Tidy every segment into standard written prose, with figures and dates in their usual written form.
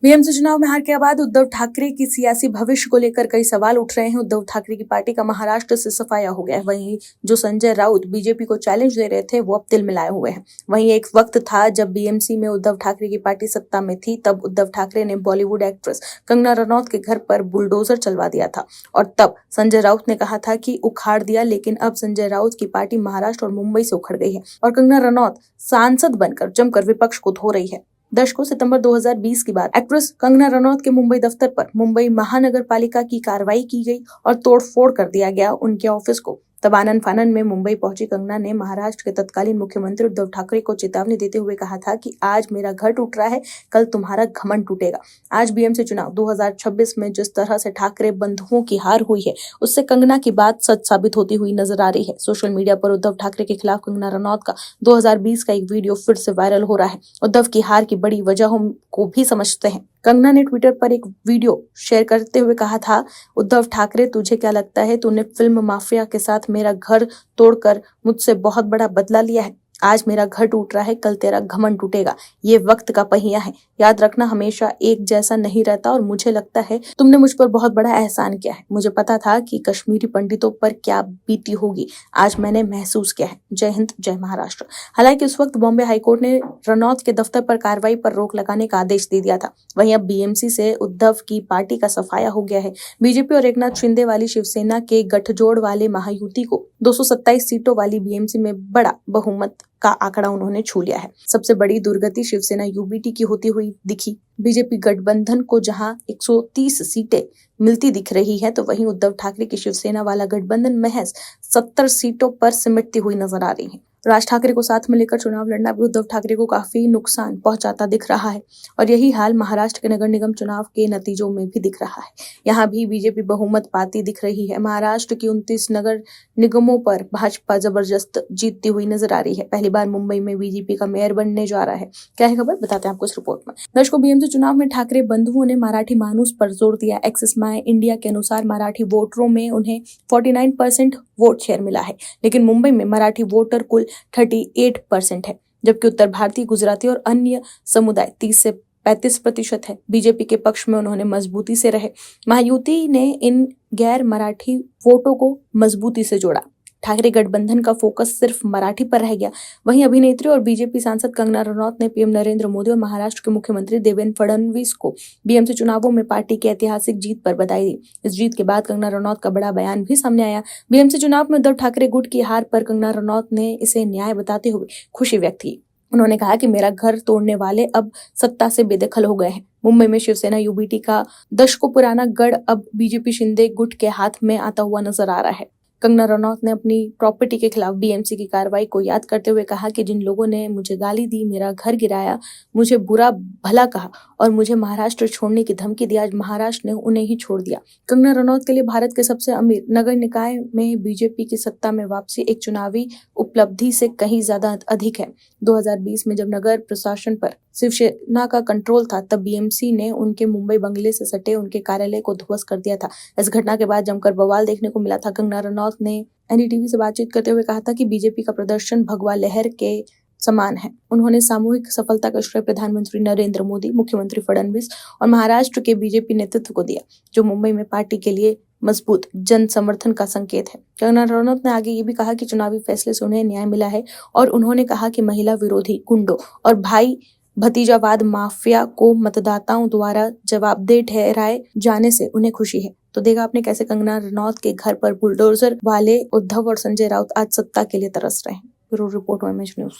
BMC चुनाव में हार के बाद उद्धव ठाकरे की सियासी भविष्य को लेकर कई सवाल उठ रहे हैं। उद्धव ठाकरे की पार्टी का महाराष्ट्र से सफाया हो गया है। वहीं जो संजय राउत बीजेपी को चैलेंज दे रहे थे वो अब तिल मिलाए हुए हैं। वहीं एक वक्त था जब बीएमसी में उद्धव ठाकरे की पार्टी सत्ता में थी, तब उद्धव ठाकरे ने बॉलीवुड एक्ट्रेस कंगना रनौत के घर पर बुलडोजर चलवा दिया था और तब संजय राउत ने कहा था कि उखाड़ दिया, लेकिन अब संजय राउत की पार्टी महाराष्ट्र और मुंबई से उखड़ गई है और कंगना रनौत सांसद बनकर जमकर विपक्ष को धो रही है। दर्शकों, सितंबर 2020 की बात, एक्ट्रेस कंगना रनौत के मुंबई दफ्तर पर मुंबई महानगर पालिका की कार्रवाई की गई और तोड़फोड़ कर दिया गया उनके ऑफिस को। तब आनन फानन में मुंबई पहुंची कंगना ने महाराष्ट्र के तत्कालीन मुख्यमंत्री उद्धव ठाकरे को चेतावनी देते हुए कहा था कि आज मेरा घर टूट रहा है, कल तुम्हारा घमंड टूटेगा। आज बीएमसी चुनाव 2026 में जिस तरह से ठाकरे बंधुओं की हार हुई है, उससे कंगना की बात सच साबित होती हुई नजर आ रही है। सोशल मीडिया पर उद्धव ठाकरे के खिलाफ कंगना रनौत का 2020 का एक वीडियो फिर से वायरल हो रहा है। उद्धव की हार की बड़ी वजहों को भी समझते हैं। कंगना ने ट्विटर पर एक वीडियो शेयर करते हुए कहा था, उद्धव ठाकरे, तुझे क्या लगता है तूने फिल्म माफिया के साथ मेरा घर तोड़कर मुझसे बहुत बड़ा बदला लिया है? आज मेरा घर टूट रहा है, कल तेरा घमंड टूटेगा। ये वक्त का पहिया है, याद रखना हमेशा एक जैसा नहीं रहता और मुझे लगता है तुमने मुझ पर बहुत बड़ा एहसान किया है। मुझे पता था कि कश्मीरी पंडितों पर क्या बीती होगी, आज मैंने महसूस किया है। जय हिंद, जय महाराष्ट्र। हालांकि उस वक्त बॉम्बे हाईकोर्ट ने रनौत के दफ्तर पर कार्रवाई पर रोक लगाने का आदेश दे दिया था। वहीं अब बीएमसी से उद्धव की पार्टी का सफाया हो गया है। बीजेपी और एकनाथ शिंदे वाली शिवसेना के गठजोड़ वाले महायुति को 227 सीटों वाली बीएमसी में बड़ा बहुमत का आंकड़ा उन्होंने छू लिया है। सबसे बड़ी दुर्गति शिवसेना यूबीटी की होती हुई दिखी। बीजेपी गठबंधन को जहां 130 सीटें मिलती दिख रही है, तो वहीं उद्धव ठाकरे की शिवसेना वाला गठबंधन महज 70 सीटों पर सिमटती हुई नजर आ रही है। राज ठाकरे को साथ में लेकर चुनाव लड़ना भी उद्धव ठाकरे को काफी नुकसान पहुंचाता दिख रहा है और यही हाल महाराष्ट्र के नगर निगम चुनाव के नतीजों में भी दिख रहा है। यहाँ भी बीजेपी बहुमत पाती दिख रही है। महाराष्ट्र की 29 नगर निगमों पर भाजपा जबरदस्त जीतती हुई नजर आ रही है। पहली बार मुंबई में बीजेपी का मेयर बनने जा रहा है। क्या है खबर, बताते हैं आपको इस रिपोर्ट में। दर्शकों, बीएमसी चुनाव में ठाकरे बंधुओं ने मराठी मानूस पर जोर दिया। एक्सिस माय इंडिया के अनुसार मराठी वोटरों में उन्हें 49% वोट शेयर मिला है, लेकिन मुंबई में मराठी वोटर कुल 38% है, जबकि उत्तर भारतीय, गुजराती और अन्य समुदाय 30 से 35% है। बीजेपी के पक्ष में उन्होंने मजबूती से रहे। महायुति ने इन गैर मराठी वोटों को मजबूती से जोड़ा। ठाकरे गठबंधन का फोकस सिर्फ मराठी पर रह गया। वहीं अभिनेत्री और बीजेपी सांसद कंगना रनौत ने पीएम नरेंद्र मोदी और महाराष्ट्र के मुख्यमंत्री देवेंद्र फडणवीस को बीएमसी चुनावों में पार्टी की ऐतिहासिक जीत पर बधाई दी। इस जीत के बाद कंगना रनौत का बड़ा बयान भी सामने आया। बीएमसी चुनाव में उद्धव ठाकरे गुट की हार पर कंगना रनौत ने इसे न्याय बताते हुए खुशी व्यक्त की। उन्होंने कहा कि मेरा घर तोड़ने वाले अब सत्ता से बेदखल हो गए हैं। मुंबई में शिवसेना यूबीटी का दशकों पुराना गढ़ अब बीजेपी शिंदे गुट के हाथ में आता हुआ नजर आ रहा है। कंगना रनौत ने अपनी प्रॉपर्टी के खिलाफ बीएमसी की कार्रवाई को याद करते हुए कहा कि जिन लोगों ने मुझे गाली दी, मेरा घर गिराया, मुझे बुरा भला कहा और मुझे महाराष्ट्र छोड़ने की धमकी दी, आज महाराष्ट्र ने उन्हें ही छोड़ दिया। कंगना रनौत के लिए भारत के सबसे अमीर नगर निकाय में बीजेपी की सत्ता में वापसी एक चुनावी उपलब्धि से कहीं ज्यादा अधिक है। 2020 में जब नगर प्रशासन पर शिवसेना का कंट्रोल था, तब बीएमसी ने उनके मुंबई बंगले से सटे उनके कार्यालय को ध्वस्त कर दिया था। इस घटना के बाद जमकर बवाल देखने को मिला था। कंगना रनौत ने एनडीटीवी से बातचीत करते हुए कहा था कि बीजेपी का प्रदर्शन भगवा लहर के समान है। उन्होंने सामूहिक सफलता का श्रेय प्रधानमंत्री नरेंद्र मोदी, मुख्यमंत्री फडणवीस और महाराष्ट्र के बीजेपी नेतृत्व को दिया, जो मुंबई में पार्टी के लिए मजबूत जन समर्थन का संकेत है। कंगना रनौत ने आगे ये भी कहा कि चुनावी फैसले से उन्हें न्याय मिला है और उन्होंने कहा कि महिला विरोधी गुंडों और भाई भतीजावाद माफिया को मतदाताओं द्वारा जवाबदेह ठहराए जाने से उन्हें खुशी है। तो देखा आपने कैसे कंगना रनौत के घर पर बुलडोजर वाले उद्धव और संजय राउत आज सत्ता के लिए तरस रहे हैं। Bureau report, MH news.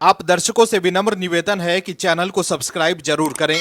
आप दर्शकों से विनम्र निवेदन है कि चैनल को सब्सक्राइब जरूर करें